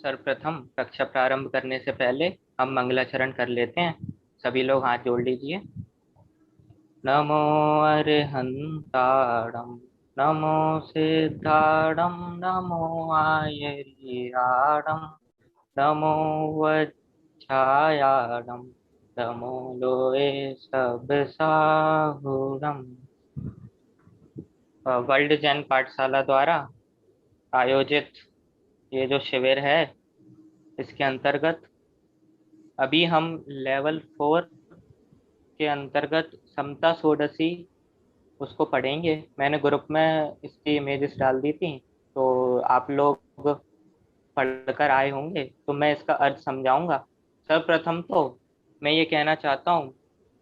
सर्वप्रथम कक्षा प्रारंभ करने से पहले हम मंगलाचरण कर लेते हैं। सभी लोग हाथ जोड़ लीजिए। नमो अरिहंताणं, नमो सिद्धाणं, नमो आयर्याणं, नमो वज्रायाणं, नमो लोए सब साहुणम्। वर्ल्ड जैन पाठशाला द्वारा आयोजित ये जो शिविर है, इसके अंतर्गत अभी हम लेवल 4 के अंतर्गत समता षोडशी उसको पढ़ेंगे। मैंने ग्रुप में इसकी इमेजेस डाल दी थी, तो आप लोग पढ़कर आए होंगे, तो मैं इसका अर्थ समझाऊंगा। सर्वप्रथम तो मैं ये कहना चाहता हूँ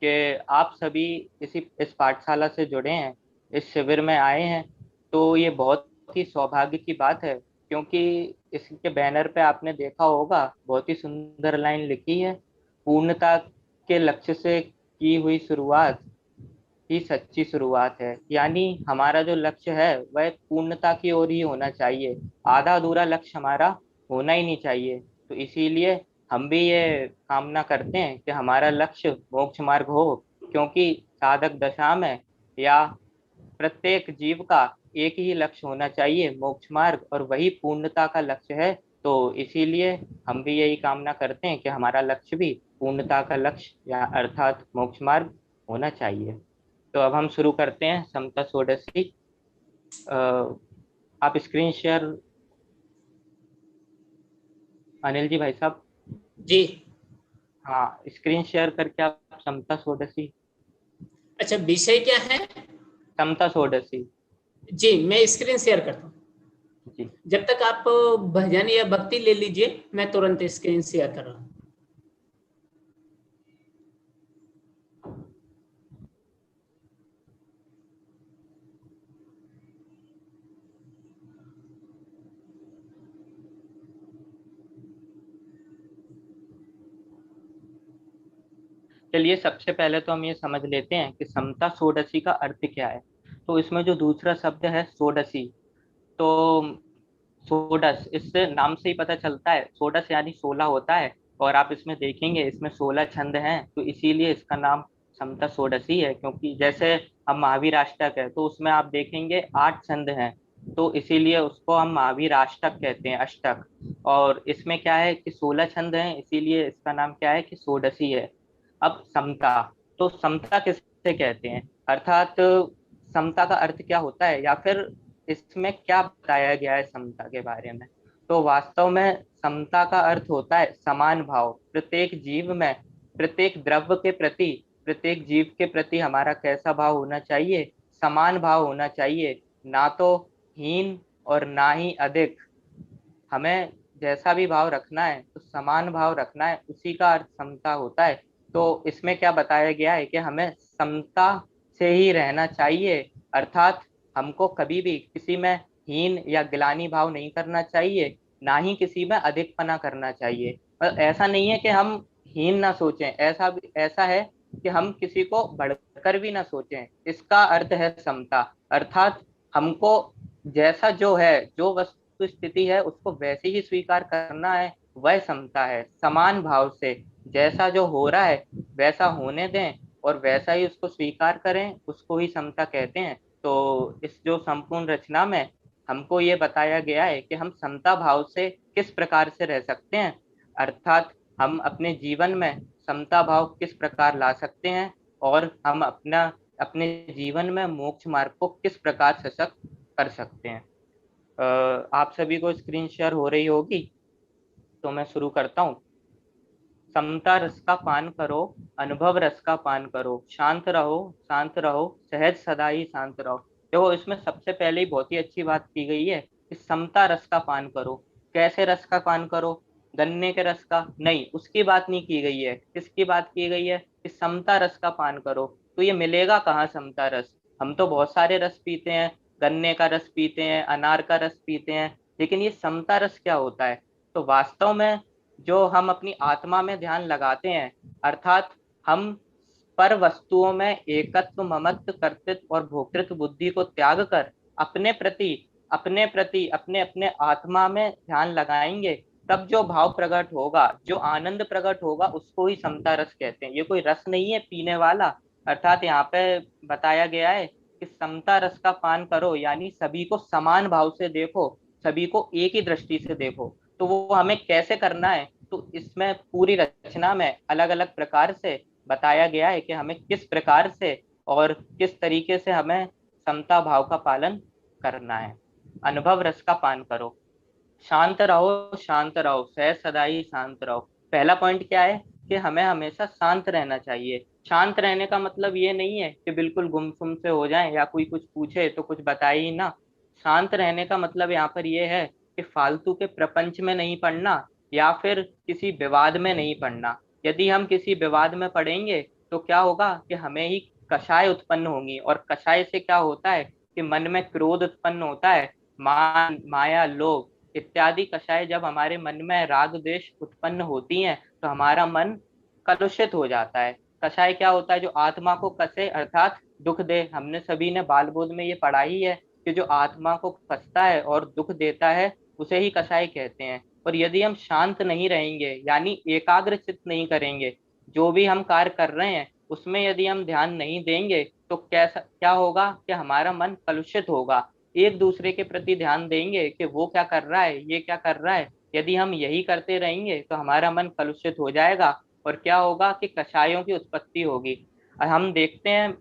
कि आप सभी इस पाठशाला से जुड़े हैं, इस शिविर में आए हैं, तो ये बहुत ही सौभाग्य की बात है। क्योंकि इसके बैनर पे आपने देखा होगा, बहुत ही सुंदर लाइन लिखी है, पूर्णता के लक्ष्य से की हुई शुरुआत ही सच्ची शुरुआत है। यानी हमारा जो लक्ष्य है वह पूर्णता की ओर ही होना चाहिए, आधा अधूरा लक्ष्य हमारा होना ही नहीं चाहिए। तो इसीलिए हम भी ये कामना करते हैं कि हमारा लक्ष्य मोक्ष मार्ग हो। क्योंकि साधक दशा में या प्रत्येक जीव का एक ही लक्ष्य होना चाहिए, मोक्ष मार्ग, और वही पूर्णता का लक्ष्य है। तो इसीलिए हम भी यही कामना करते हैं कि हमारा लक्ष्य भी पूर्णता का लक्ष्य या अर्थात मोक्ष मार्ग होना चाहिए। तो अब हम शुरू करते हैं समता षोडशी। आप स्क्रीन शेयर, अनिल जी भाई साहब। जी। हाँ, स्क्रीन शेयर करके आप समता षोडशी। अच्छा, विषय क्या है? समता षोडशी। जी, मैं स्क्रीन शेयर करता हूँ। जी। जब तक आप भजन या भक्ति ले लीजिए, मैं तुरंत स्क्रीन शेयर कर रहा हूँ। चलिए, सबसे पहले तो हम ये समझ लेते हैं कि समता षोडशी का अर्थ क्या है। तो इसमें जो दूसरा शब्द है षोडशी, तो षोडश, इससे नाम से ही पता चलता है, षोडश यानी 16 होता है। और आप इसमें देखेंगे इसमें 16 छंद हैं, तो इसीलिए इसका नाम समता षोडशी है। क्योंकि जैसे हम महावीर अष्टक है, तो उसमें आप देखेंगे 8 छंद हैं, तो इसीलिए उसको हम महावीर अष्टक कहते हैं, अष्टक। और इसमें क्या है कि 16 छंद हैं, इसीलिए इसका नाम क्या है कि षोडशी है। अब समता, तो समता किससे कहते हैं, अर्थात समता का अर्थ क्या होता है, या फिर इसमें क्या बताया गया है समता के बारे में। तो वास्तव में समता का अर्थ होता है समान भाव। प्रत्येक जीव में, प्रत्येक द्रव्य के प्रति, प्रत्येक जीव के प्रति हमारा कैसा भाव होना चाहिए, समान भाव होना चाहिए। ना तो हीन और ना ही अधिक। हमें जैसा भी भाव रखना है तो समान भाव रखना है, उसी का अर्थ समता होता है। तो इसमें क्या बताया गया है कि हमें समता से ही रहना चाहिए, अर्थात हमको कभी भी किसी में हीन या गिलानी भाव नहीं करना चाहिए, ना ही किसी में अधिकपना करना चाहिए। और ऐसा नहीं है कि हम हीन ना सोचें, ऐसा है कि हम किसी को बढ़कर भी ना सोचें। इसका अर्थ है समता, अर्थात हमको जैसा जो है, जो वस्तु स्थिति है, उसको वैसे ही स्वीकार करना है, वह समता है। समान भाव से जैसा जो हो रहा है वैसा होने दें और वैसा ही उसको स्वीकार करें, उसको ही समता कहते हैं। तो इस जो संपूर्ण रचना में हमको ये बताया गया है कि हम समता भाव से किस प्रकार से रह सकते हैं, अर्थात हम अपने जीवन में समता भाव किस प्रकार ला सकते हैं, और हम अपने जीवन में मोक्ष मार्ग को किस प्रकार सशक्त कर सकते हैं। आप सभी को स्क्रीन शेयर हो रही होगी, तो मैं शुरू करता हूँ। समता रस का पान करो, अनुभव रस का पान करो, शांत रहो, शांत रहो, सहज सदा ही शांत रहो। देखो, इसमें सबसे पहले ही बहुत ही अच्छी बात की गई है कि समता रस का पान करो। कैसे रस का पान करो, गन्ने के रस का नहीं, उसकी बात नहीं की गई है। किसकी बात की गई है कि समता रस का पान करो। तो ये मिलेगा कहाँ समता रस? हम तो बहुत सारे रस पीते हैं, गन्ने का रस पीते हैं, अनार का रस पीते हैं, लेकिन ये समता रस क्या होता है? तो वास्तव में जो हम अपनी आत्मा में ध्यान लगाते हैं, अर्थात हम पर वस्तुओं में एकत्व, ममत्व, कर्तृत्व और भोक्तृत्व बुद्धि को त्याग कर अपने प्रति, अपने अपने आत्मा में ध्यान लगाएंगे, तब जो भाव प्रकट होगा, जो आनंद प्रकट होगा, उसको ही समता रस कहते हैं। ये कोई रस नहीं है पीने वाला। अर्थात यहाँ पे बताया गया है कि समता रस का पान करो, यानी सभी को समान भाव से देखो, सभी को एक ही दृष्टि से देखो। तो वो हमें कैसे करना है, तो इसमें पूरी रचना में अलग अलग प्रकार से बताया गया है कि हमें किस प्रकार से और किस तरीके से हमें समता भाव का पालन करना है। अनुभव रस का पान करो, शांत रहो, सहज सदा ही शांत रहो। पहला पॉइंट क्या है कि हमें हमेशा शांत रहना चाहिए। शांत रहने का मतलब ये नहीं है कि बिल्कुल गुमसुम से हो जाएं या कोई कुछ पूछे तो कुछ बताए ही ना। शांत रहने का मतलब यहाँ पर ये है कि फालतू के प्रपंच में नहीं पड़ना या फिर किसी विवाद में नहीं पड़ना। यदि हम किसी विवाद में पड़ेंगे तो क्या होगा कि हमें ही कषाय उत्पन्न होंगी, और कषाय से क्या होता है कि मन में क्रोध उत्पन्न होता है, मान माया लोभ इत्यादि कषाय जब हमारे मन में राग द्वेष उत्पन्न होती हैं तो हमारा मन कलुषित हो जाता है। कषाय क्या होता है, जो आत्मा को कसे अर्थात दुख दे। हमने सभी ने बाल बोध में ये पढ़ा ही है कि जो आत्मा को कसता है और दुख देता है उसे ही कषाय कहते हैं। और यदि हम शांत नहीं रहेंगे यानी एकाग्र चित्त नहीं करेंगे, जो भी हम कार्य कर रहे हैं उसमें यदि हम ध्यान नहीं देंगे तो कैसा क्या होगा कि हमारा मन कलुषित होगा। एक दूसरे के प्रति ध्यान देंगे कि वो क्या कर रहा है, ये क्या कर रहा है। यदि हम यही करते रहेंगे तो हमारा मन कलुषित हो जाएगा और क्या होगा कि कषायों की उत्पत्ति होगी। हम देखते हैं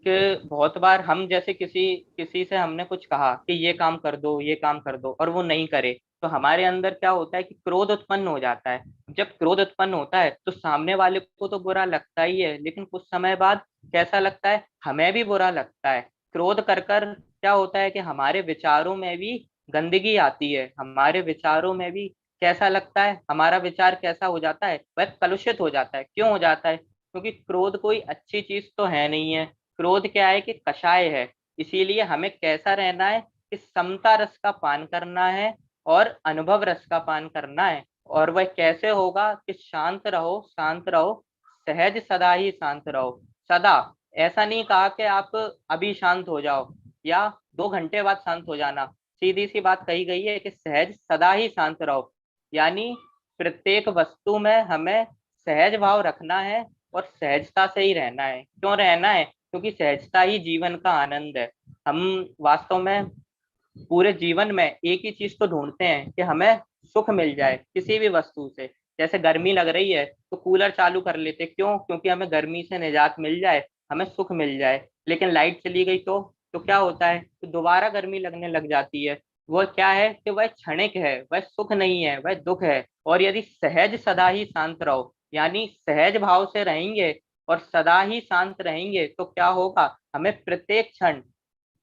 कि बहुत बार हम जैसे किसी किसी से हमने कुछ कहा कि ये काम कर दो, ये काम कर दो, और वो नहीं करे, तो हमारे अंदर क्या होता है कि क्रोध उत्पन्न हो जाता है। जब क्रोध उत्पन्न होता है तो सामने वाले को तो बुरा लगता ही है, लेकिन कुछ समय बाद कैसा लगता है, हमें भी बुरा लगता है। क्रोध कर कर क्या होता है कि हमारे विचारों में भी गंदगी आती है, हमारे विचारों में भी कैसा लगता है, हमारा विचार कैसा हो जाता है, वह कलुषित हो जाता है। क्यों हो जाता है, क्योंकि क्रोध कोई अच्छी चीज तो है नहीं है। क्रोध क्या है कि कषाय है। इसीलिए हमें कैसा रहना है कि समता रस का पान करना है और अनुभव रस का पान करना है। और वह कैसे होगा कि शांत रहो, शांत रहो, सहज सदा ही शांत रहो। सदा, ऐसा नहीं कहा कि आप अभी शांत हो जाओ या 2 घंटे बाद शांत हो जाना। सीधी सी बात कही गई है कि सहज सदा ही शांत रहो, यानी प्रत्येक वस्तु में हमें सहज भाव रखना है और सहजता से ही रहना है। क्यों रहना है, क्योंकि सहजता ही जीवन का आनंद है। हम वास्तव में पूरे जीवन में एक ही चीज तो ढूंढते हैं कि हमें सुख मिल जाए किसी भी वस्तु से। जैसे गर्मी लग रही है तो कूलर चालू कर लेते, क्यों, क्योंकि हमें गर्मी से निजात मिल जाए, हमें सुख मिल जाए। लेकिन लाइट चली गई तो क्या होता है, तो दोबारा गर्मी लगने लग जाती है। वो क्या है कि वह क्षणिक है, वह सुख नहीं है, वह दुख है। और यदि सहज सदा ही शांत रहो, यानी सहज भाव से रहेंगे और सदा ही शांत रहेंगे, तो क्या होगा, हमें प्रत्येक क्षण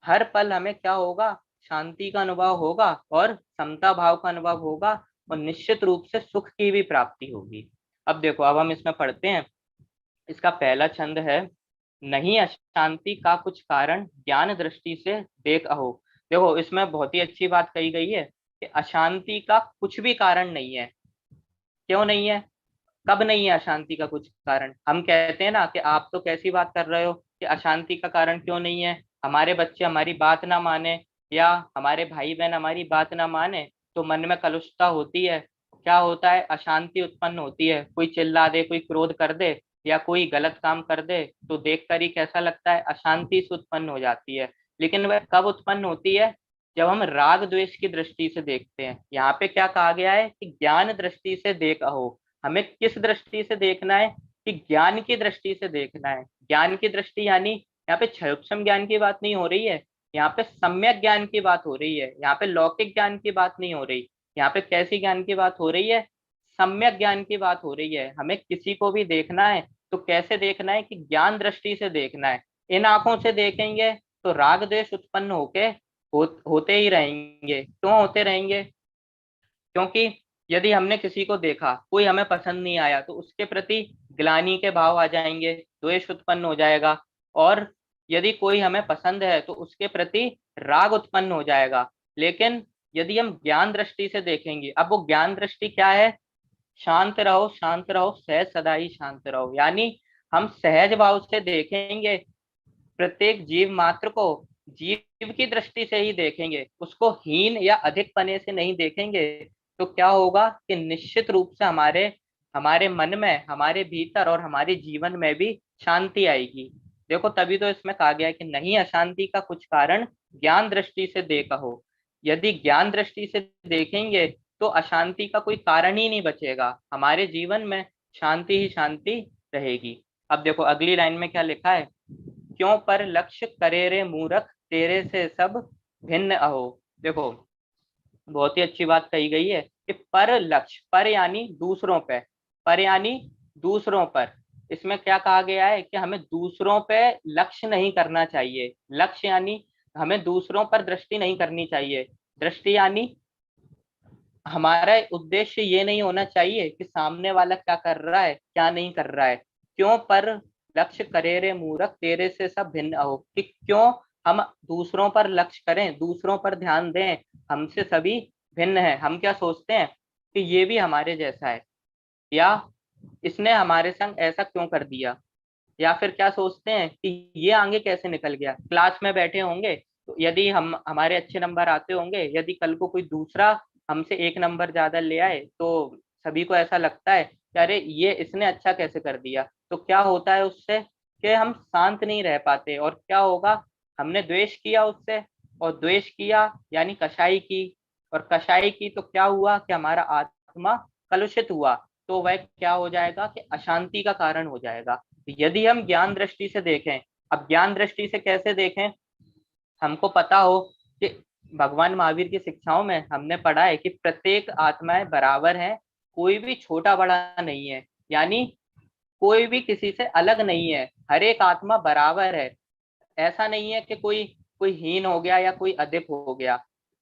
हर पल हमें क्या होगा, शांति का अनुभव होगा और समता भाव का अनुभव होगा, और निश्चित रूप से सुख की भी प्राप्ति होगी। अब देखो, अब हम इसमें पढ़ते हैं। इसका पहला छंद है, नहीं अशांति का कुछ कारण ज्ञान दृष्टि से देख अहो। देखो, इसमें बहुत ही अच्छी बात कही गई है कि अशांति का कुछ भी कारण नहीं है। क्यों नहीं है, कब नहीं है अशांति का कुछ कारण। हम कहते हैं ना कि आप तो कैसी बात कर रहे हो कि अशांति का कारण क्यों नहीं है, हमारे बच्चे हमारी बात ना माने या हमारे भाई बहन हमारी बात ना माने तो मन में कलुषता होती है, क्या होता है, अशांति उत्पन्न होती है। कोई चिल्ला दे, कोई क्रोध कर दे या कोई गलत काम कर दे तो देखकर ही कैसा लगता है, अशांति से उत्पन्न हो जाती है। लेकिन वह कब उत्पन्न होती है, जब हम राग द्वेष की दृष्टि से देखते हैं। यहाँ पे क्या कहा गया है कि ज्ञान दृष्टि से देख अहो। हमें किस दृष्टि से देखना है, कि ज्ञान की दृष्टि से देखना है। ज्ञान की दृष्टि यानी यहाँ पे क्षयोक्षम ज्ञान की बात नहीं हो रही है, यहाँ पे सम्यक ज्ञान की बात हो रही है। यहाँ पे लौकिक ज्ञान की बात नहीं हो रही, यहाँ पे कैसी ज्ञान की बात हो रही है, सम्यक ज्ञान की बात हो रही है। हमें किसी को भी देखना है तो कैसे देखना है, कि ज्ञान दृष्टि से देखना है। इन आंखों से देखेंगे तो राग द्वेष उत्पन्न होते ही रहेंगे। क्यों होते रहेंगे, क्योंकि यदि हमने किसी को देखा, कोई हमें पसंद नहीं आया, तो उसके प्रति ग्लानि के भाव आ जाएंगे, द्वेष उत्पन्न हो जाएगा। और यदि कोई हमें पसंद है तो उसके प्रति राग उत्पन्न हो जाएगा। लेकिन यदि हम ज्ञान दृष्टि से देखेंगे, अब वो ज्ञान दृष्टि क्या है, शांत रहो, शांत रहो, सहज सदा ही शांत रहो, यानी हम सहज भाव से देखेंगे प्रत्येक जीव मात्र को, जीव की दृष्टि से ही देखेंगे, उसको हीन या अधिक पने से नहीं देखेंगे। तो क्या होगा कि निश्चित रूप से हमारे हमारे मन में, हमारे भीतर और हमारे जीवन में भी शांति आएगी। देखो तभी तो इसमें कहा गया है कि नहीं अशांति का कुछ कारण ज्ञान दृष्टि से देखा हो। यदि ज्ञान दृष्टि से देखेंगे तो अशांति का कोई कारण ही नहीं बचेगा, हमारे जीवन में शांति ही शांति रहेगी। अब देखो अगली लाइन में क्या लिखा है, क्यों पर लक्ष्य करे रे मूर्ख, तेरे से सब भिन्न अहो। देखो बहुत ही अच्छी बात कही गई है कि पर लक्ष्य, पर यानी दूसरों पे, पर यानी दूसरों पर। इसमें क्या कहा गया है कि हमें दूसरों पे लक्ष्य नहीं करना चाहिए। लक्ष्य यानी हमें दूसरों पर दृष्टि नहीं करनी चाहिए। दृष्टि यानी हमारा उद्देश्य ये नहीं होना चाहिए कि सामने वाला क्या कर रहा है क्या नहीं कर रहा है। क्यों पर लक्ष्य करे रे मूर्ख, तेरे से सब भिन्न हो, कि क्यों हम दूसरों पर लक्ष्य करें, दूसरों पर ध्यान दें, हमसे सभी भिन्न है। हम क्या सोचते हैं कि ये भी हमारे जैसा है, या इसने हमारे संग ऐसा क्यों कर दिया, या फिर क्या सोचते हैं कि ये आगे कैसे निकल गया। क्लास में बैठे होंगे तो यदि हम हमारे अच्छे नंबर आते होंगे, यदि कल को कोई दूसरा हमसे एक नंबर ज्यादा ले आए तो सभी को ऐसा लगता है कि अरे ये इसने अच्छा कैसे कर दिया। तो क्या होता है उससे कि हम शांत नहीं रह पाते, और क्या होगा, हमने द्वेष किया उससे, और द्वेष किया यानी कषाई की, और कषाई की तो क्या हुआ कि हमारा आत्मा कलुषित हुआ। तो वह क्या हो जाएगा कि अशांति का कारण हो जाएगा। यदि हम ज्ञान दृष्टि से देखें, अब ज्ञान दृष्टि से कैसे देखें, हमको पता हो कि भगवान महावीर की शिक्षाओं में हमने पढ़ा है कि प्रत्येक आत्माएं बराबर हैं, कोई भी छोटा बड़ा नहीं है, यानी कोई भी किसी से अलग नहीं है, हर एक आत्मा बराबर है। ऐसा नहीं है कि कोई कोई हीन हो गया या कोई अधिक हो गया।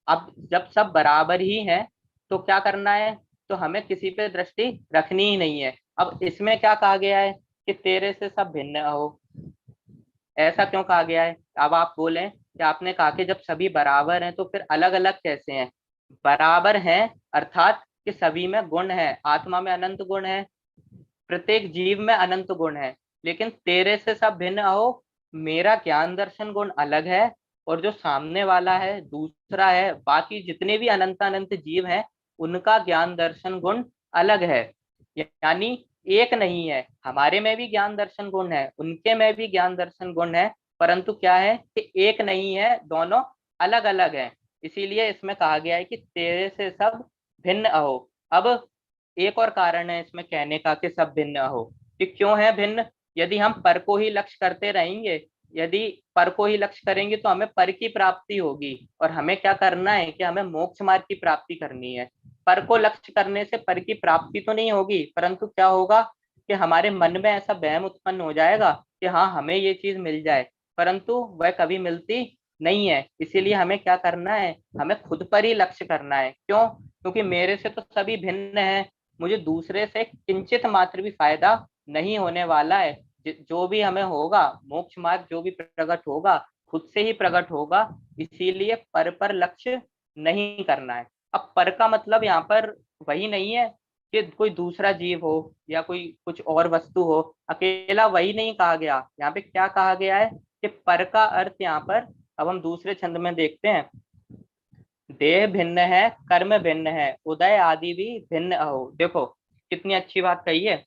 अब जब सब बराबर ही हैं तो क्या करना है, तो हमें किसी पे दृष्टि रखनी ही नहीं है। अब इसमें क्या कहा गया है कि तेरे से सब भिन्न हो, ऐसा क्यों कहा गया है। अब आप बोलें कि आपने कहा कि जब सभी बराबर हैं तो फिर अलग अलग कैसे हैं। बराबर हैं अर्थात कि सभी में गुण है, आत्मा में अनंत गुण है, प्रत्येक जीव में अनंत गुण है। लेकिन तेरे से सब भिन्न हो, मेरा ज्ञान दर्शन गुण अलग है, और जो सामने वाला है दूसरा है, बाकी जितने भी अनंत अनंत जीव हैं उनका ज्ञान दर्शन गुण अलग है। यानी एक नहीं है, हमारे में भी ज्ञान दर्शन गुण है, उनके में भी ज्ञान दर्शन गुण है, परंतु क्या है कि एक नहीं है, दोनों अलग अलग हैं। इसीलिए इसमें कहा गया है कि तेरे से सब भिन्न अहो। अब एक और कारण है इसमें कहने का कि सब भिन्न हो, कि क्यों है भिन्न। यदि हम पर को ही लक्ष्य करते रहेंगे, यदि पर को ही लक्ष्य करेंगे तो हमें पर की प्राप्ति होगी, और हमें क्या करना है कि हमें मोक्ष मार्ग की प्राप्ति करनी है। पर को लक्ष्य करने से पर की प्राप्ति तो नहीं होगी, परंतु क्या होगा कि हमारे मन में ऐसा वहम उत्पन्न हो जाएगा कि हाँ हमें ये चीज मिल जाए, परंतु वह कभी मिलती नहीं है। इसीलिए हमें क्या करना है, हमें खुद पर ही लक्ष्य करना है। क्यों, क्योंकि मेरे से तो सभी भिन्न है, मुझे दूसरे से किंचित मात्र भी फायदा नहीं होने वाला है। जो भी हमें होगा, मोक्ष मार्ग जो भी प्रकट होगा खुद से ही प्रकट होगा। इसीलिए पर लक्ष्य नहीं करना है। अब पर का मतलब यहाँ पर वही नहीं है कि कोई दूसरा जीव हो या कोई कुछ और वस्तु हो, अकेला वही नहीं कहा गया। यहाँ पे क्या कहा गया है कि पर का अर्थ यहाँ पर, अब हम दूसरे छंद में देखते हैं, देह भिन्न है, कर्म भिन्न है, उदय आदि भी भिन्न हो। देखो कितनी अच्छी बात कही है।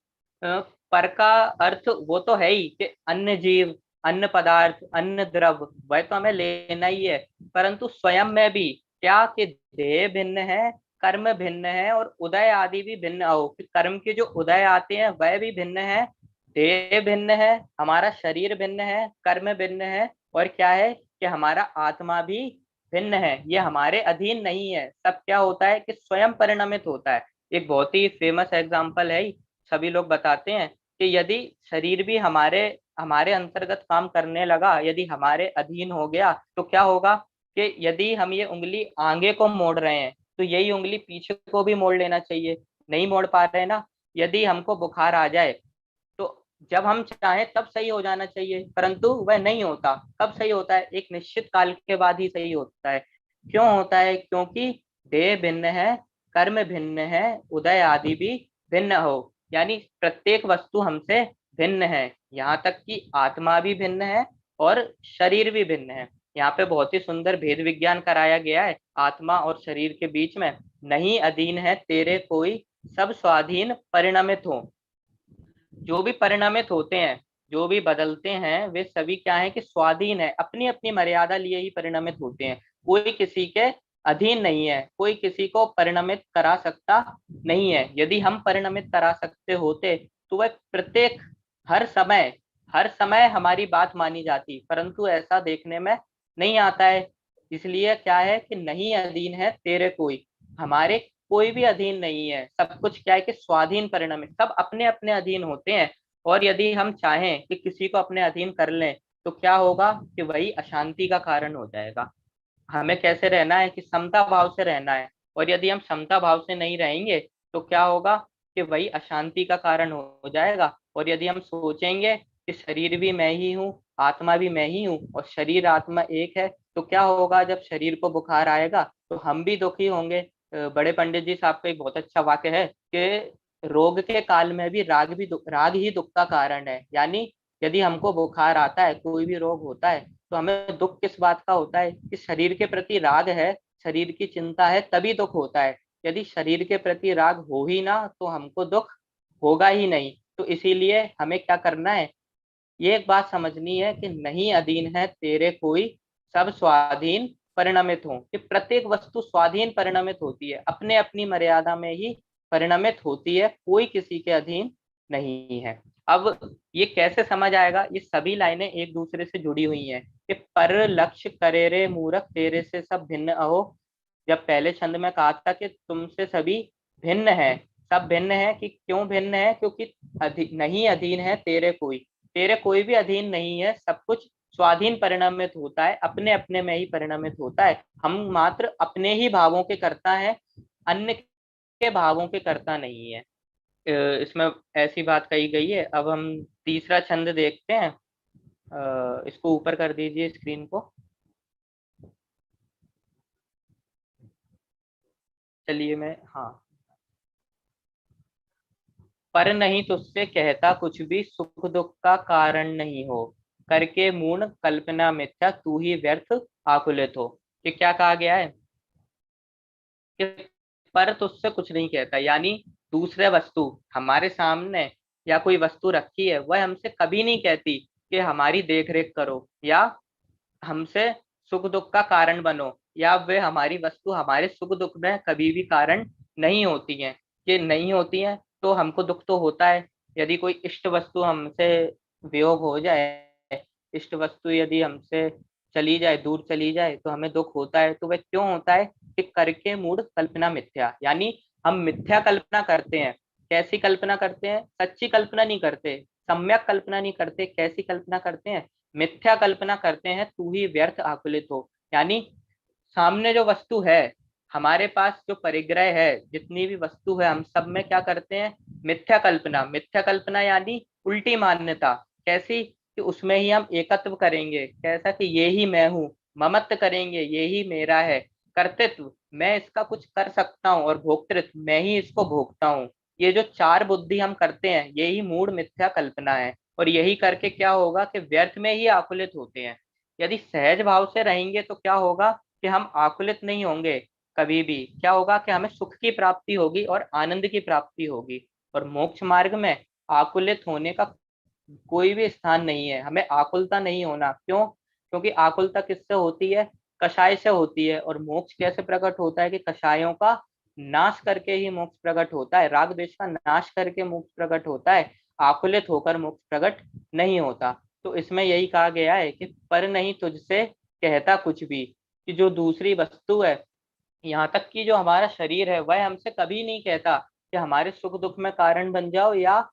पर का अर्थ वो तो है ही कि अन्य जीव, अन्य पदार्थ, अन्य द्रव, वह तो हमें लेना ही है, परंतु स्वयं में भी क्या कि देह भिन्न है, कर्म भिन्न है, और उदय आदि भी भिन्न हो। कर्म के जो उदय आते हैं वह भी भिन्न है, देह भिन्न है, हमारा शरीर भिन्न है, कर्म भिन्न है, और क्या है कि हमारा आत्मा भी भिन्न है। ये हमारे अधीन नहीं है। सब क्या होता है कि स्वयं परिणमित होता है। एक बहुत ही फेमस एग्जांपल है, सभी लोग बताते हैं कि यदि शरीर भी हमारे हमारे अंतर्गत काम करने लगा, यदि हमारे अधीन हो गया, तो क्या होगा कि यदि हम ये उंगली आगे को मोड़ रहे हैं तो यही उंगली पीछे को भी मोड़ लेना चाहिए, नहीं मोड़ पा रहे हैं ना। यदि हमको बुखार आ जाए तो जब हम चाहें तब सही हो जाना चाहिए, परंतु वह नहीं होता। कब सही होता है, एक निश्चित काल के बाद ही सही होता है। क्यों होता है, क्योंकि देह भिन्न है, कर्म भिन्न है, उदय आदि भी भिन्न हो। यानी प्रत्येक वस्तु हमसे भिन्न है, यहाँ तक कि आत्मा भी भिन्न है और शरीर भी भिन्न है। यहाँ पे बहुत ही सुंदर भेद विज्ञान कराया गया है आत्मा और शरीर के बीच में। नहीं अधीन है तेरे कोई, सब स्वाधीन परिणमित हो। जो भी परिणमित होते हैं, जो भी बदलते हैं, वे सभी क्या है कि स्वाधीन है, अपनी अपनी मर्यादा लिए ही परिणमित होते हैं। कोई किसी के अधीन नहीं है, कोई किसी को परिणमित करा सकता नहीं है। यदि हम परिणमित करा सकते होते तो वह प्रत्येक हर समय हमारी बात मानी जाती, परंतु ऐसा देखने में नहीं आता है। इसलिए क्या है कि नहीं अधीन है तेरे कोई, हमारे कोई भी अधीन नहीं है। सब कुछ क्या है कि स्वाधीन परिणमित, सब अपने अपने अधीन होते हैं। और यदि हम चाहें कि किसी को अपने अधीन कर लें तो क्या होगा कि वही अशांति का कारण हो जाएगा। हमें कैसे रहना है कि समता भाव से रहना है। और यदि हम समता भाव से नहीं रहेंगे तो क्या होगा कि वही अशांति का कारण हो जाएगा। और यदि हम सोचेंगे कि शरीर भी मैं ही हूँ, आत्मा भी मैं ही हूँ, और शरीर आत्मा एक है, तो क्या होगा जब शरीर को बुखार आएगा तो हम भी दुखी होंगे। बड़े पंडित जी साहब का एक बहुत अच्छा वाक्य है कि रोग के काल में भी राग ही दुख का कारण है। यानी यदि हमको बुखार आता है, कोई भी रोग होता है, तो हमें दुख किस बात का होता है कि शरीर के प्रति राग है, शरीर की चिंता है, तभी दुख होता है। यदि शरीर के प्रति राग हो ही ना तो हमको दुख होगा ही नहीं। तो इसीलिए हमें क्या करना है, ये एक बात समझनी है कि नहीं अधीन है तेरे कोई, सब स्वाधीन परिणमित हो। कि प्रत्येक वस्तु स्वाधीन परिणमित होती है, अपने अपनी मर्यादा में ही परिणमित होती है, कोई किसी के अधीन नहीं है। अब ये कैसे समझ आएगा, ये सभी लाइनें एक दूसरे से जुड़ी हुई हैं कि पर लक्ष्य करे रे मूरख, तेरे से सब भिन्न अहो। जब पहले छंद में कहा था कि तुमसे सभी भिन्न है, सब भिन्न है, कि क्यों भिन्न है, क्योंकि नहीं अधीन है तेरे कोई, तेरे कोई भी अधीन नहीं है। सब कुछ स्वाधीन परिणमित होता है, अपने अपने में ही परिणमित होता है। हम मात्र अपने ही भावों के करता है, अन्य के भावों के करता नहीं है। इसमें ऐसी बात कही गई है। अब हम तीसरा छंद देखते हैं। इसको ऊपर कर दीजिए स्क्रीन को। चलिए मैं, हाँ। पर नहीं तुझसे कहता कुछ भी, सुख दुख का कारण नहीं हो, करके मूढ़ कल्पना मिथ्या, तू ही व्यर्थ आकुलित हो। ये क्या कहा गया है कि पर तुझसे कुछ नहीं कहता, यानी दूसरे वस्तु हमारे सामने या कोई वस्तु रखी है, वह हमसे कभी नहीं कहती कि हमारी देख रेख करो, या हमसे सुख दुख का कारण बनो, या वे हमारी वस्तु हमारे सुख दुख में कभी भी कारण नहीं होती हैं। ये नहीं होती हैं तो हमको दुख तो होता है। यदि कोई इष्ट वस्तु हमसे वियोग हो जाए, इष्ट वस्तु यदि हमसे चली जाए, दूर चली जाए, तो हमें दुख होता है। तो वह क्यों होता है कि करके मूढ़ कल्पना मिथ्या, यानी हम मिथ्या कल्पना करते हैं। कैसी कल्पना करते हैं, सच्ची कल्पना नहीं करते, सम्यक कल्पना नहीं करते। कैसी कल्पना करते हैं, मिथ्या कल्पना करते हैं, तू ही व्यर्थ आकुलित हो। यानी सामने जो वस्तु है, हमारे पास जो परिग्रह है, जितनी भी वस्तु है, हम सब में क्या करते हैं, मिथ्या कल्पना। मिथ्या कल्पना यानी उल्टी मान्यता। कैसी, कि उसमें ही हम एकत्व करेंगे, कैसा कि ये ही मैं हूँ, ममत्व करेंगे, ये ही मेरा है, कर्तृत्व मैं इसका कुछ कर सकता हूँ, और भोक्तृत्व मैं ही इसको भोगता हूँ। ये जो चार बुद्धि हम करते हैं, यही मूढ़ मिथ्या कल्पना है। और यही करके क्या होगा कि व्यर्थ में ही आकुलित होते हैं। यदि सहज भाव से रहेंगे तो क्या होगा कि हम आकुलित नहीं होंगे कभी भी। क्या होगा कि हमें सुख की प्राप्ति होगी और आनंद की प्राप्ति होगी। और मोक्ष मार्ग में आकुलित होने का कोई भी स्थान नहीं है। हमें आकुलता नहीं होना। क्यों? क्योंकि आकुलता किससे होती है, कषाय से होती है। और मोक्ष कैसे प्रकट होता है कि कषायों का नाश करके ही मोक्ष प्रकट होता है, राग द्वेष का नाश करके मोक्ष प्रकट होता है। आकुलित होकर मोक्ष प्रकट नहीं होता। तो इसमें यही कहा गया है कि पर नहीं तुझसे कहता कुछ भी, कि जो दूसरी वस्तु है, यहाँ तक कि जो हमारा शरीर है, वह हमसे कभी नहीं कहता कि हमारे सुख दुख में कारण बन जाओ, या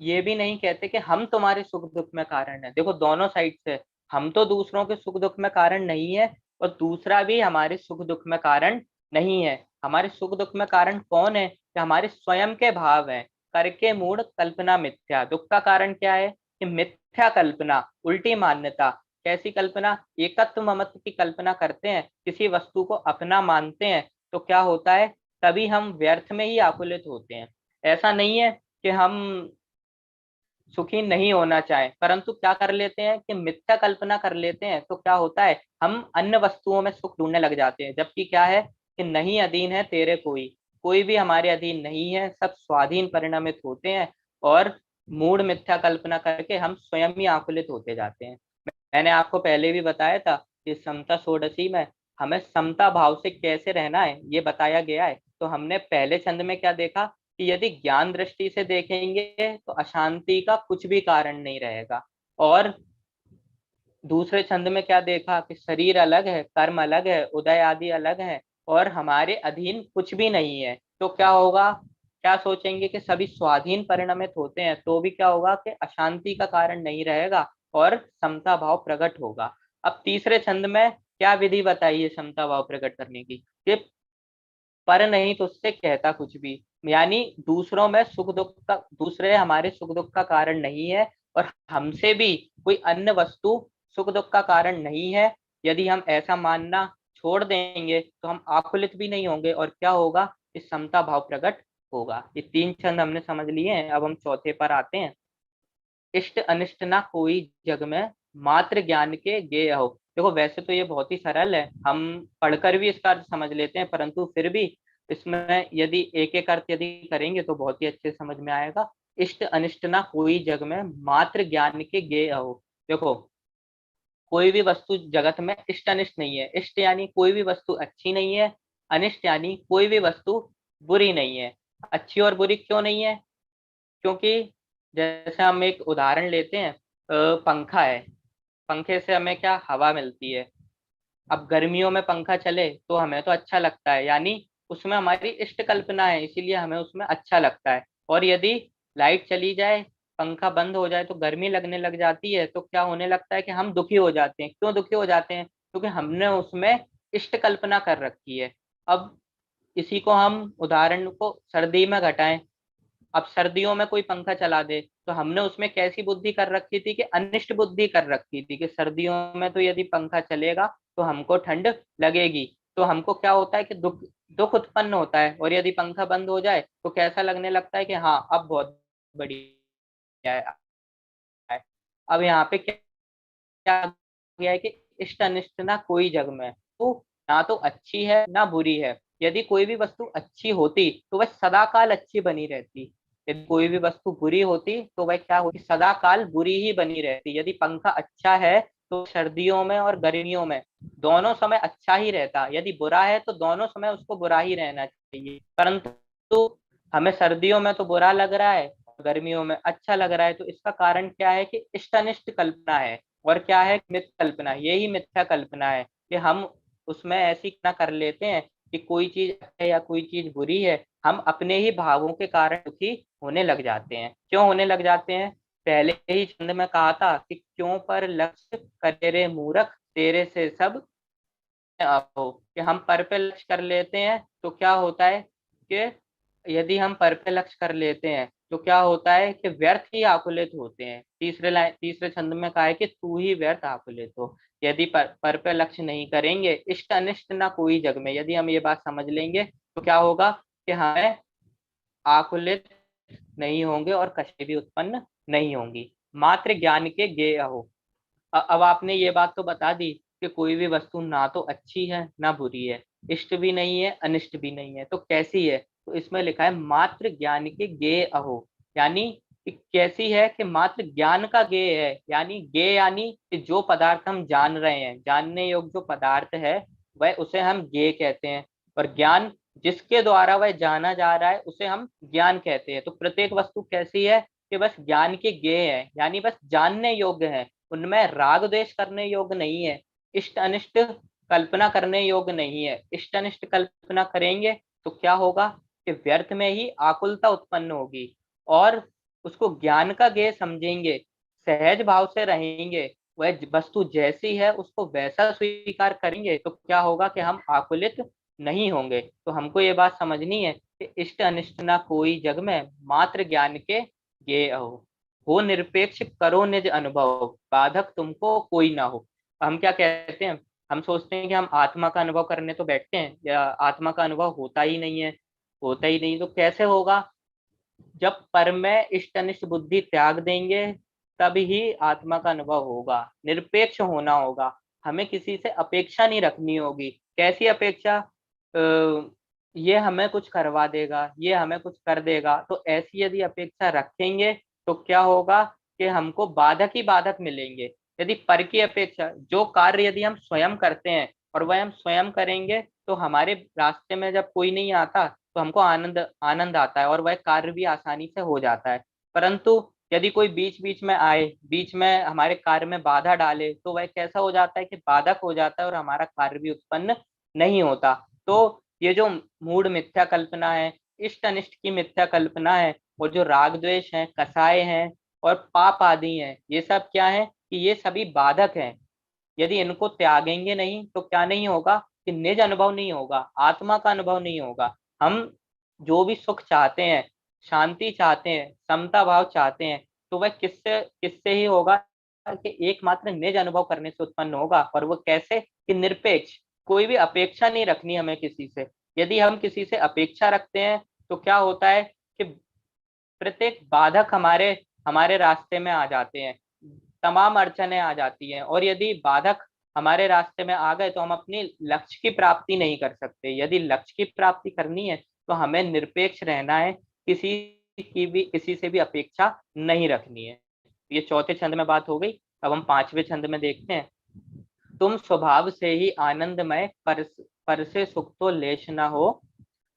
ये भी नहीं कहते कि हम तुम्हारे सुख दुख में कारण है। देखो दोनों साइड से, हम तो दूसरों के सुख दुख में कारण नहीं है, और दूसरा भी हमारे सुख दुख में कारण नहीं है। हमारे सुख दुख में कारण कौन है, कि हमारे स्वयं के भाव है। करके मूढ़ कल्पना मिथ्या, दुख का कारण क्या है कि मिथ्या कल्पना, उल्टी मान्यता। कैसी कल्पना, एकत्व ममत्व की कल्पना करते हैं, किसी वस्तु को अपना मानते हैं। तो क्या होता है, तभी हम व्यर्थ में ही आकुलित होते हैं। ऐसा नहीं है कि हम सुखी नहीं होना चाहे, परंतु क्या कर लेते हैं कि मिथ्या कल्पना कर लेते हैं, तो क्या होता है हम अन्य वस्तुओं में सुख ढूंढने लग जाते हैं, जबकि क्या है कि नहीं अधीन है तेरे कोई, कोई भी हमारे अधीन नहीं है, सब स्वाधीन परिणामित होते हैं, और मूढ़ मिथ्या कल्पना करके हम स्वयं ही आकुलित होते जाते हैं। मैंने आपको पहले भी बताया था कि समता षोडशी में हमें समता भाव से कैसे रहना है ये बताया गया है। तो हमने पहले छंद में क्या देखा कि यदि ज्ञान दृष्टि से देखेंगे तो अशांति का कुछ भी कारण नहीं रहेगा, और दूसरे छंद में क्या देखा कि शरीर अलग है, कर्म अलग है, उदय आदि अलग है, और हमारे अधीन कुछ भी नहीं है, तो क्या होगा, क्या सोचेंगे कि सभी स्वाधीन परिणमित होते हैं, तो भी क्या होगा कि अशांति का कारण नहीं रहेगा और समता भाव प्रकट होगा। अब तीसरे छंद में क्या विधि बताई है समता भाव प्रकट करने की, कि पर नहीं तो उससे कहता कुछ भी, यानी दूसरों में सुख दुख का, दूसरे हमारे सुख दुख का कारण नहीं है, और हमसे भी कोई अन्य वस्तु सुख दुख का कारण नहीं है। यदि हम ऐसा मानना छोड़ देंगे तो हम आकुलित भी नहीं होंगे, और क्या होगा, इस समता भाव प्रकट होगा। ये तीन छंद हमने समझ लिए हैं, अब हम चौथे पर आते हैं। इष्ट अनिष्ट ना कोई जग में, मात्र ज्ञान के गे हो। देखो वैसे तो ये बहुत ही सरल है, हम पढ़कर भी इसका अर्थ समझ लेते हैं, परंतु फिर भी इसमें यदि एक एक अर्थ यदि करेंगे तो बहुत ही अच्छे समझ में आएगा। इष्ट अनिष्ट ना कोई जग में, मात्र ज्ञान के गे हो। देखो कोई भी वस्तु जगत में इष्ट अनिष्ट नहीं है। इष्ट यानी कोई भी वस्तु अच्छी नहीं है, अनिष्ट यानी कोई भी वस्तु बुरी नहीं है। अच्छी और बुरी क्यों नहीं है, क्योंकि जैसे हम एक उदाहरण लेते हैं, पंखा है, पंखे से हमें क्या हवा मिलती है। अब गर्मियों में पंखा चले तो हमें तो अच्छा लगता है, यानी उसमें हमारी इष्ट कल्पना है, इसीलिए हमें उसमें अच्छा लगता है। और यदि लाइट चली जाए, पंखा बंद हो जाए तो गर्मी लगने लग जाती है, तो क्या होने लगता है कि हम दुखी हो जाते हैं। क्यों दुखी हो जाते हैं, क्योंकि हमने उसमें इष्ट कल्पना कर रखी है। अब इसी को हम उदाहरण को सर्दी में घटाएं। अब सर्दियों में कोई पंखा चला दे तो हमने उसमें कैसी बुद्धि कर रखी थी कि अनिष्ट बुद्धि कर रखी थी, कि सर्दियों में तो यदि पंखा चलेगा तो हमको ठंड लगेगी, तो हमको क्या होता है कि दुख दुख उत्पन्न होता है। और यदि पंखा बंद हो जाए तो कैसा लगने लगता है कि हाँ अब बहुत बढ़िया है। अब यहाँ पे क्या क्या गया है कि इष्ट अनिष्ट ना कोई जग में, तो ना तो अच्छी है ना बुरी है। यदि कोई भी वस्तु अच्छी होती तो वह सदा काल अच्छी बनी रहती, यदि कोई भी वस्तु बुरी होती तो वह क्या होती, सदा काल बुरी ही बनी रहती। यदि पंखा अच्छा है तो सर्दियों में और गर्मियों में दोनों समय अच्छा ही रहता, यदि बुरा है तो दोनों समय उसको बुरा ही रहना चाहिए। परंतु हमें सर्दियों में तो बुरा लग रहा है, गर्मियों में अच्छा लग रहा है, तो इसका कारण क्या है कि इष्ट अनिष्ट कल्पना है। और क्या है, मिथ्या कल्पना, यही मिथ्या कल्पना है कि हम उसमें ऐसी ना कर लेते हैं कि कोई चीज है या कोई चीज बुरी है, हम अपने ही भावों के कारण दुखी होने लग जाते हैं। क्यों होने लग जाते हैं, पहले ही छंद में कहा था कि क्यों पर लक्ष्य करे रे मूर्ख, तेरे से सब आओ। कि हम पर पे लक्ष्य कर लेते हैं तो क्या होता है कि यदि हम पर पे लक्ष्य कर लेते हैं तो क्या होता है कि व्यर्थ ही आकुलित होते हैं। तीसरे छंद में कहा है कि तू ही व्यर्थ आकुलित हो। यदि पर पे लक्ष्य नहीं करेंगे, इष्ट अनिष्ट ना कोई जग में, यदि हम ये बात समझ लेंगे तो क्या होगा कि हमें आकुलित नहीं होंगे और कष्ट भी उत्पन्न नहीं होंगी। मात्र ज्ञान के ज्ञेय हो। अब आपने ये बात तो बता दी कि कोई भी वस्तु ना तो अच्छी है ना बुरी है, इष्ट भी नहीं है अनिष्ट भी नहीं है, तो कैसी है, तो इसमें लिखा है मात्र ज्ञान के गे अहो। यानी कि कैसी है कि मात्र ज्ञान का गे है, यानी गे यानी कि जो पदार्थ हम जान रहे हैं, जानने योग्य जो पदार्थ है वह उसे हम गे कहते हैं। और ज्ञान जिसके द्वारा वह जाना जा रहा है उसे हम ज्ञान कहते हैं। तो प्रत्येक वस्तु कैसी है कि बस ज्ञान के गे है, यानी बस जानने योग्य है, उनमें राग द्वेष करने योग्य नहीं है, इष्ट अनिष्ट कल्पना करने योग्य नहीं है। इष्ट अनिष्ट कल्पना करेंगे तो क्या होगा कि व्यर्थ में ही आकुलता उत्पन्न होगी, और उसको ज्ञान का ज्ञेय समझेंगे, सहज भाव से रहेंगे, वह वस्तु जैसी है उसको वैसा स्वीकार करेंगे, तो क्या होगा कि हम आकुलित नहीं होंगे। तो हमको ये बात समझनी है कि इष्ट अनिष्ट ना कोई जग में, मात्र ज्ञान के ज्ञेय हो निरपेक्ष, करो निज अनुभव, बाधक तुमको कोई ना हो। हम क्या कहते हैं, हम सोचते हैं कि हम आत्मा का अनुभव करने तो बैठते हैं, या आत्मा का अनुभव होता ही नहीं है, होता ही नहीं तो कैसे होगा। जब पर में इष्ट अनिष्ट बुद्धि त्याग देंगे तब ही आत्मा का अनुभव होगा। निरपेक्ष होना होगा, हमें किसी से अपेक्षा नहीं रखनी होगी। कैसी अपेक्षा? ये हमें कुछ करवा देगा, ये हमें कुछ कर देगा, तो ऐसी यदि अपेक्षा रखेंगे तो क्या होगा कि हमको बाधक ही बाधक मिलेंगे। यदि पर की अपेक्षा, जो कार्य यदि हम स्वयं करते हैं और वह हम स्वयं करेंगे, तो हमारे रास्ते में जब कोई नहीं आता तो हमको आनंद आनंद आता है और वह कार्य भी आसानी से हो जाता है। परंतु यदि कोई बीच बीच में आए, बीच में हमारे कार्य में बाधा डाले, तो वह कैसा हो जाता है कि बाधक हो जाता है और हमारा कार्य भी उत्पन्न नहीं होता। तो ये जो मूढ़ मिथ्या कल्पना है, इष्ट अनिष्ट की मिथ्या कल्पना है, और जो राग द्वेष है, कसाय हैं और पाप आदि हैं, ये सब क्या है कि ये सभी बाधक हैं। यदि इनको त्यागेंगे नहीं तो क्या नहीं होगा कि निज अनुभव नहीं होगा, आत्मा का अनुभव नहीं होगा। हम जो भी सुख चाहते हैं, शांति चाहते हैं, समता भाव चाहते हैं, तो वह किससे किससे ही होगा कि एकमात्र निज अनुभव करने से उत्पन्न होगा। और वो कैसे? कि निरपेक्ष, कोई भी अपेक्षा नहीं रखनी हमें किसी से। यदि हम किसी से अपेक्षा रखते हैं तो क्या होता है कि प्रत्येक बाधक हमारे हमारे रास्ते में आ जाते हैं, तमाम अड़चने आ जाती हैं। और यदि बाधक हमारे रास्ते में आ गए तो हम अपनी लक्ष्य की प्राप्ति नहीं कर सकते। यदि लक्ष्य की प्राप्ति करनी है तो हमें निरपेक्ष रहना है, किसी से भी अपेक्षा नहीं रखनी है। ये चौथे छंद में बात हो गई। अब हम पांचवें छंद में देखते हैं। तुम स्वभाव से ही आनंदमय, पर से सुख तो लेश न हो,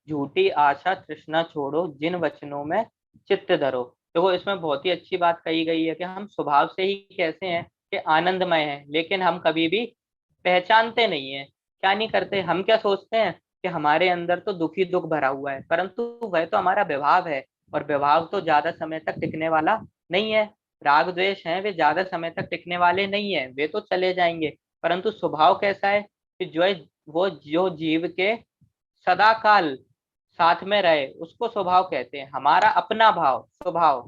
झूठी आशा तृष्णा छोड़ो, जिन वचनों में चित्त धरो। देखो, इसमें बहुत ही अच्छी बात कही गई है कि हम स्वभाव से ही कैसे हैं कि आनंदमय हैं, लेकिन हम कभी भी पहचानते नहीं है। क्या नहीं करते, हम क्या सोचते हैं कि हमारे अंदर तो दुखी दुख भरा हुआ है, परंतु वह तो हमारा व्यवहार है, और व्यवहार तो ज्यादा समय तक टिकने वाला नहीं है। राग द्वेष है, वे ज्यादा समय तक टिकने वाले नहीं है, वे तो चले जाएंगे। परंतु स्वभाव कैसा है कि वो जो जीव के सदा काल साथ में रहे, उसको स्वभाव कहते हैं। हमारा अपना भाव स्वभाव,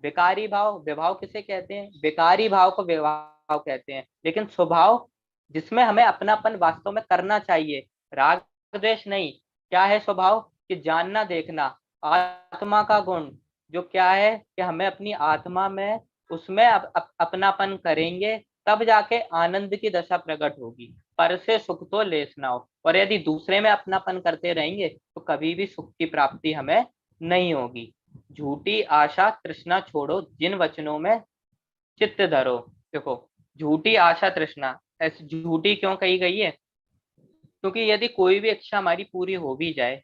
विकारी भाव विभाव किसे कहते हैं? विकारी भाव को विभाव कहते हैं। लेकिन स्वभाव जिसमें हमें अपनापन वास्तव में करना चाहिए, राग द्वेष नहीं। क्या है स्वभाव? कि जानना देखना, आत्मा का गुण, जो क्या है कि हमें अपनी आत्मा में उसमें अपनापन करेंगे, तब जाके आनंद की दशा प्रकट होगी। पर से सुख तो लेस ना हो। और यदि दूसरे में अपनापन करते रहेंगे तो कभी भी सुख की प्राप्ति हमें नहीं होगी। झूठी आशा तृष्णा छोड़ो, जिन वचनों में चित्त धरो। देखो, झूठी आशा तृष्णा ऐसी झूठी क्यों कही गई है? क्योंकि यदि कोई भी इच्छा हमारी पूरी हो भी जाए,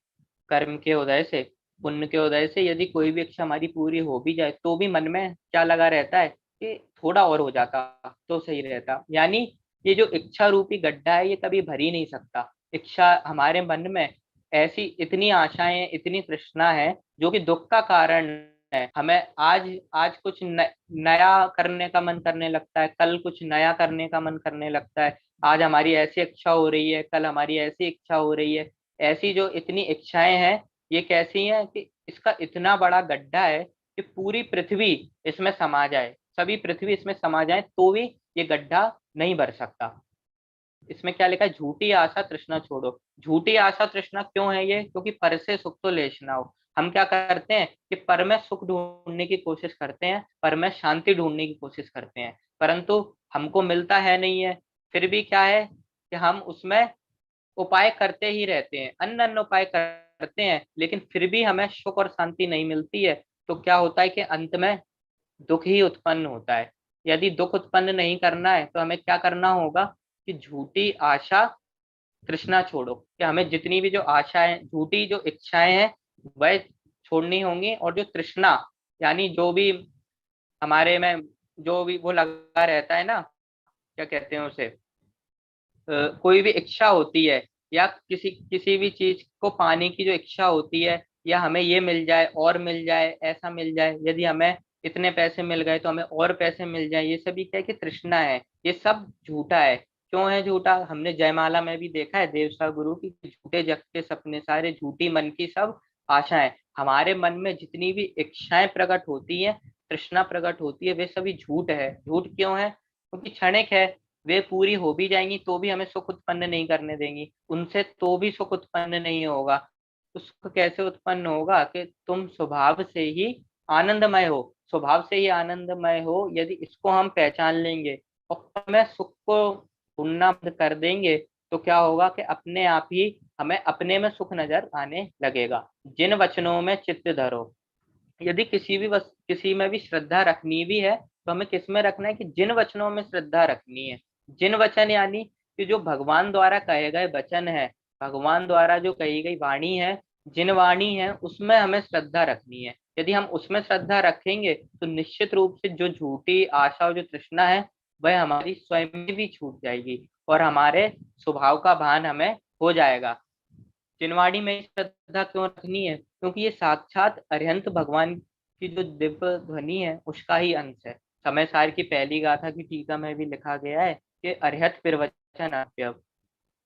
कर्म के उदय से, पुण्य के उदय से यदि कोई भी इच्छा हमारी पूरी हो भी जाए, तो भी मन में क्या लगा रहता है कि थोड़ा और हो जाता तो सही रहता। यानी ये जो इच्छा रूपी गड्ढा है, ये कभी भर ही नहीं सकता। इच्छा हमारे मन में ऐसी इतनी आशाएं, इतनी तृष्णा है, जो कि दुख का कारण है। हमें आज आज कुछ नया करने का मन करने लगता है, कल कुछ नया करने का मन करने लगता है। आज हमारी ऐसी इच्छा हो रही है, कल हमारी ऐसी इच्छा हो रही है। ऐसी जो इतनी इच्छाएं हैं, ये कैसी हैं कि इसका इतना बड़ा गड्ढा है कि पूरी पृथ्वी इसमें समा जाए, सभी पृथ्वी इसमें समा जाए, तो भी ये गड्ढा नहीं भर सकता। इसमें क्या लिखा है? झूठी आशा तृष्णा छोड़ो। झूठी आशा तृष्णा क्यों है ये? क्योंकि पर से सुख तो लेशना हो। हम क्या करते हैं कि पर में सुख ढूंढने की कोशिश करते हैं, पर में शांति ढूंढने की कोशिश करते हैं, परंतु हमको मिलता है नहीं है। फिर भी क्या है कि हम उसमें उपाय करते ही रहते हैं, अन्य अन्य उपाय करते हैं, लेकिन फिर भी हमें सुख और शांति नहीं मिलती है। तो क्या होता है कि अंत में दुख ही उत्पन्न होता है। यदि दुख उत्पन्न नहीं करना है तो हमें क्या करना होगा कि झूठी आशा तृष्णा छोड़ो, कि हमें जितनी भी जो आशाएं, झूठी जो इच्छाएं हैं, वह छोड़नी होंगी। और जो तृष्णा, यानी जो भी हमारे में जो भी वो लगा रहता है ना, क्या कहते हैं उसे, कोई भी इच्छा होती है, या किसी किसी भी चीज को पाने की जो इच्छा होती है, या हमें ये मिल जाए और मिल जाए, ऐसा मिल जाए, यदि हमें इतने पैसे मिल गए तो हमें और पैसे मिल जाए, ये सभी क्या है कि तृष्णा है। ये सब झूठा है। क्यों है झूठा? हमने जयमाला में भी देखा है देवसा गुरु की, झूठे जग के सपने सारे, झूठी मन की सब आशाएं। हमारे मन में जितनी भी इच्छाएं प्रकट होती हैं, तृष्णा प्रकट होती है, वे सभी झूठ है। झूठ क्यों है? क्योंकि क्षणिक है। वे पूरी हो भी जाएंगी तो भी हमें सुख उत्पन्न नहीं करने देंगी, उनसे तो भी सुख उत्पन्न नहीं होगा। तो सुख कैसे उत्पन्न होगा? कि तुम स्वभाव से ही आनंदमय हो, स्वभाव से ही आनंदमय हो, यदि इसको हम पहचान लेंगे और मैं सुख को ढूंढना बंद कर देंगे, तो क्या होगा कि अपने आप ही हमें अपने में सुख नजर आने लगेगा। जिन वचनों में चित्त धरो, यदि किसी में भी श्रद्धा रखनी भी है तो हमें किस में रखना है कि जिन वचनों में श्रद्धा रखनी है। जिन वचन यानी कि जो भगवान द्वारा कहे गए वचन है, भगवान द्वारा जो कही गई वाणी है, जिन वाणी है उसमें हमें श्रद्धा रखनी है। यदि हम उसमें श्रद्धा रखेंगे तो निश्चित रूप से जो झूठी आशा और जो तृष्णा है वह हमारी स्वयं में भी छूट जाएगी और हमारे स्वभाव का भान हमें हो जाएगा। चिनवाड़ी में श्रद्धा क्यों रखनी है? क्योंकि ये साक्षात अरिहंत भगवान की जो दिव्य ध्वनि है उसका ही अंश है। समय सार की पहली गाथा की टीका में भी लिखा गया है कि अरिहत प्रवचन अव्यव,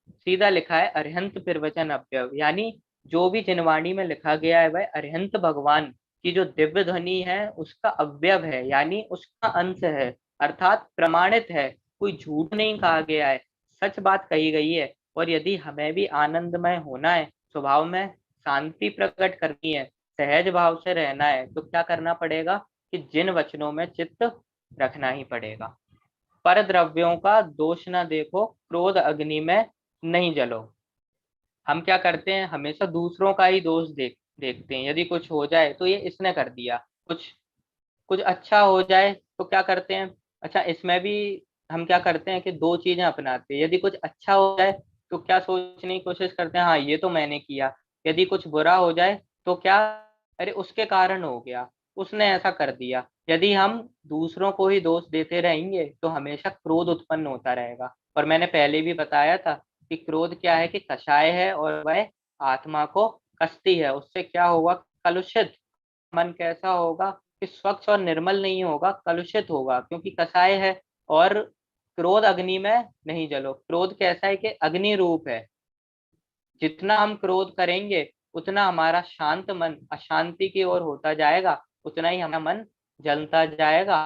सीधा लिखा है अरिहंत प्रवचन अव्यव, यानी जो भी जिनवाणी में लिखा गया है वह अरिहंत भगवान की जो दिव्य ध्वनि है उसका अवयव है, यानी उसका अंश है, अर्थात प्रमाणित है। कोई झूठ नहीं कहा गया है, सच बात कही गई है। और यदि हमें भी आनंदमय होना है, स्वभाव में शांति प्रकट करनी है, सहज भाव से रहना है, तो क्या करना पड़ेगा कि जिन वचनों में चित्त रखना ही पड़ेगा। पर द्रव्यों का दोष न देखो, क्रोध अग्नि में नहीं जलो। हम क्या करते हैं, हमेशा दूसरों का ही दोष देखते हैं। यदि कुछ हो जाए तो ये इसने कर दिया, कुछ कुछ अच्छा हो जाए तो क्या करते हैं, अच्छा इसमें भी हम क्या करते हैं कि दो चीजें अपनाते हैं। यदि कुछ अच्छा हो जाए तो क्या सोचने की कोशिश करते हैं, हाँ ये तो मैंने किया। यदि कुछ बुरा हो जाए तो क्या, अरे उसके कारण हो गया, उसने ऐसा कर दिया। यदि हम दूसरों को ही दोष देते रहेंगे तो हमेशा क्रोध उत्पन्न होता रहेगा। और मैंने पहले भी बताया था कि क्रोध क्या है कि कषाय है और वह आत्मा को कसती है। उससे क्या होगा, कलुषित मन कैसा होगा कि स्वच्छ और निर्मल नहीं होगा, कलुषित होगा, क्योंकि कसाय है। और क्रोध अग्नि में नहीं जलो, क्रोध कैसा है कि अग्नि रूप है। जितना हम क्रोध करेंगे उतना हमारा शांत मन अशांति की ओर होता जाएगा, उतना ही हमारा मन जलता जाएगा।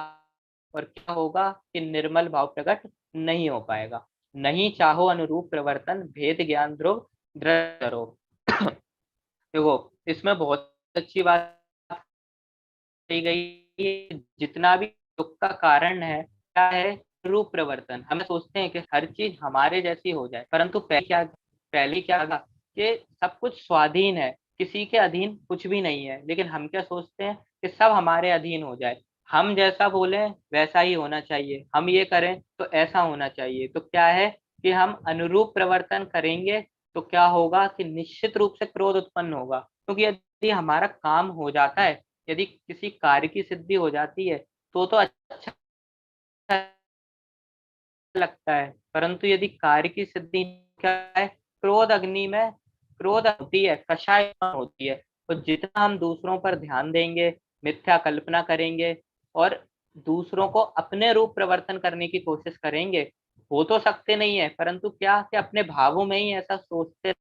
और क्या होगा कि निर्मल भाव प्रकट नहीं हो पाएगा। नहीं चाहो अनुरूप प्रवर्तन, भेद ज्ञान ध्रुव दृढ़ करो। देखो इसमें बहुत अच्छी बात कही गई है। जितना भी दुख का कारण है क्या है, रूप प्रवर्तन। हम सोचते हैं कि हर चीज हमारे जैसी हो जाए, परंतु पहले क्या था कि सब कुछ स्वाधीन है, किसी के अधीन कुछ भी नहीं है। लेकिन हम क्या सोचते हैं कि सब हमारे अधीन हो जाए, हम जैसा बोले वैसा ही होना चाहिए, हम ये करें तो ऐसा होना चाहिए। तो क्या है कि हम अनुरूप प्रवर्तन करेंगे तो क्या होगा कि निश्चित रूप से क्रोध उत्पन्न होगा। क्योंकि यदि हमारा काम हो जाता है, यदि किसी कार्य की सिद्धि हो जाती है तो अच्छा लगता है। परंतु यदि कार्य की सिद्धि क्या है, क्रोध अग्नि में क्रोध होती है, कषाय होती है। तो जितना हम दूसरों पर ध्यान देंगे, मिथ्या कल्पना करेंगे और दूसरों को अपने रूप प्रवर्तन करने की कोशिश करेंगे, हो तो सकते नहीं है, परंतु क्या कि अपने भावों में ही ऐसा सोचते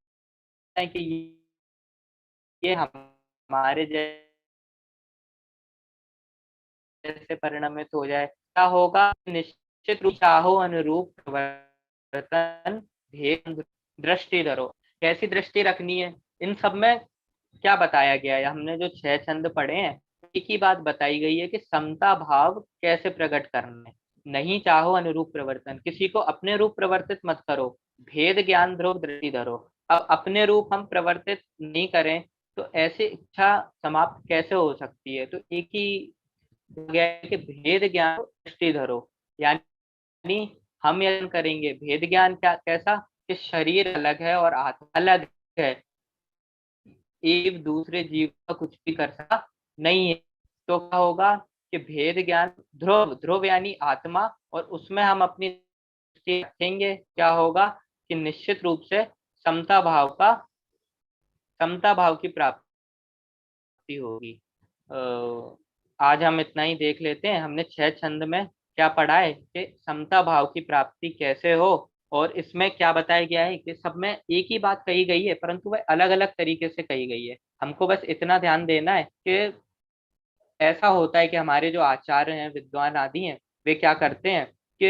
हैं कि ये हमारे जैसे परिणमित हो जाए। क्या होगा, निश्चित रूप चाहो अनुरूप परिवर्तन, भेद दृष्टि धरो। कैसी दृष्टि रखनी है, इन सब में क्या बताया गया है? हमने जो 6 छंद पढ़े हैं, एक ही बात बताई गई है कि समता भाव कैसे प्रकट करना है। नहीं चाहो अनुरूप प्रवर्तन, किसी को अपने रूप प्रवर्तित मत करो। भेद ज्ञान ध्रुव दृष्टि धरो। अब अपने रूप हम प्रवर्तित नहीं करें तो ऐसी इच्छा समाप्त कैसे हो सकती है? तो एक ही गया है कि भेद ज्ञान दृष्टि धरो, यानी हम यह करेंगे भेद ज्ञान क्या, कैसा कि शरीर अलग है और आत्मा अलग है, एक दूसरे जीव का कुछ भी कर सकता नहीं है। तो क्या होगा कि भेद ज्ञान ध्रुव, ध्रुव यानी आत्मा, और उसमें हम अपनी दृष्टि रखेंगे, क्या होगा कि निश्चित रूप से समता भाव की प्राप्ति होगी। आज हम इतना ही देख लेते हैं। हमने 6 छंद में क्या पढ़ा है कि समता भाव की प्राप्ति कैसे हो, और इसमें क्या बताया गया है कि सब में एक ही बात कही गई है, परंतु वह अलग अलग तरीके से कही गई है। हमको बस इतना ध्यान देना है कि ऐसा होता है कि हमारे जो आचार्य हैं, विद्वान आदि हैं, वे क्या करते हैं कि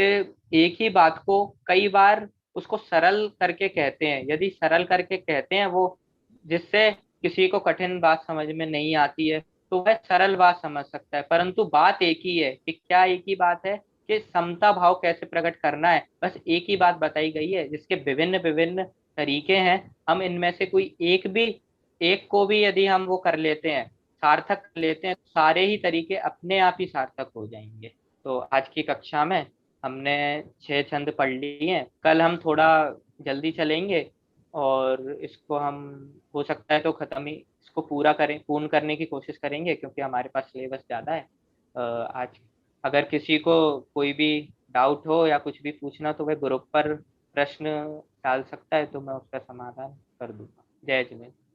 एक ही बात को कई बार उसको सरल करके कहते हैं। यदि सरल करके कहते हैं वो, जिससे किसी को कठिन बात समझ में नहीं आती है, तो वह सरल बात समझ सकता है, परंतु बात एक ही है कि क्या एक ही बात है कि समता भाव कैसे प्रकट करना है, बस एक ही बात बताई गई है, जिसके विभिन्न विभिन्न तरीके हैं। हम इनमें से कोई एक को भी यदि हम वो कर लेते हैं, सार्थक कर लेते हैं, तो सारे ही तरीके अपने आप ही सार्थक हो जाएंगे। तो आज की कक्षा में हमने 6 छंद पढ़ लिए हैं। कल हम थोड़ा जल्दी चलेंगे और इसको हम हो सकता है तो खत्म ही इसको पूर्ण करने की कोशिश करेंगे, क्योंकि हमारे पास सिलेबस ज़्यादा है। आज अगर किसी को कोई भी डाउट हो या कुछ भी पूछना, तो वह ग्रुप पर प्रश्न डाल सकता है, तो मैं उसका समाधान कर दूंगा। जय जिनेन्द्र।